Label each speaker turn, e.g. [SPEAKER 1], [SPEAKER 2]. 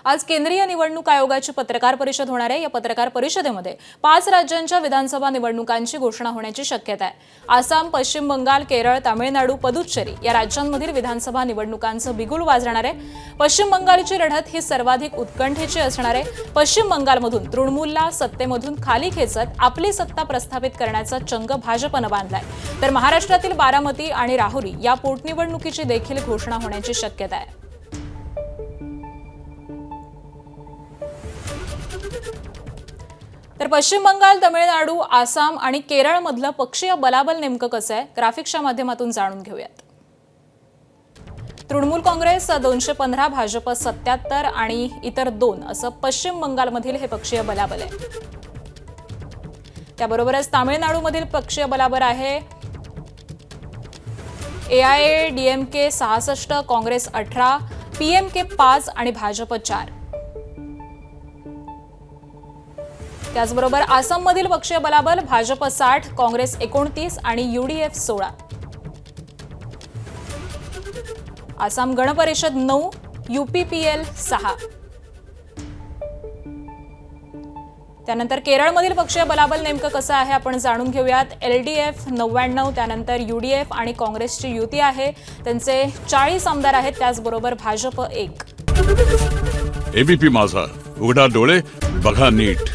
[SPEAKER 1] आज केंद्रीय निवडणूक आयोगाची पत्रकार परिषद होणार आहे। या पत्रकार परिषदेमध्ये 5 राज्यांच्या विधानसभा निवडणुकांची घोषणा होण्याची शक्यता आहे। आसाम, पश्चिम बंगाल, केरळ, तामिळनाडू, पुदुच्चेरी या राज्यांमधील विधानसभा निवडणुकांचं बिगुल वाजणार आहे। पश्चिम बंगालची लढत ही सर्वाधिक उत्कंठेची असणार आहे। पश्चिम बंगालमधून तृणमूलला सत्तेमधून खाली खेचत आपली सत्ता प्रस्थापित करण्याचा चंग भाजपनं बांधलाय, तर महाराष्ट्रातील बारामती आणि राहुरी या पोटनिवडणुकीची देखील घोषणा होण्याची शक्यता आहे। तर पश्चिम बंगाल, तामिळनाडू, आसाम आणि केरळमधलं पक्षीय बलाबल नेमकं कसं आहे, ग्राफिक्सच्या माध्यमातून जाणून घेऊयात। तृणमूल काँग्रेस 215, भाजप 77 आणि इतर 2 असं पश्चिम बंगालमधील हे पक्षीय बलाबल आहे। त्याबरोबरच तामिळनाडूमधील पक्षीय बलाबल आहे AIADMK 66, काँग्रेस 18, PMK 5 आणि भाजप 4। त्याचबरोबर आसाममधील पक्षीय बलाबल भाजप 60, काँग्रेस 29 आणि UDF 16। आसाम गण परिषद 9, UPPL 6। त्यानंतर केरळमधील पक्षीय बलाबल नेमकं कसं आहे आपण जाणून घेऊयात। LDF 99, त्यानंतर UDF आणि काँग्रेसची युती आहे, त्यांचे 40 आमदार आहेत। त्याचबरोबर भाजप 1।
[SPEAKER 2] ABP माझा, उघडा डोळे बघा नीट।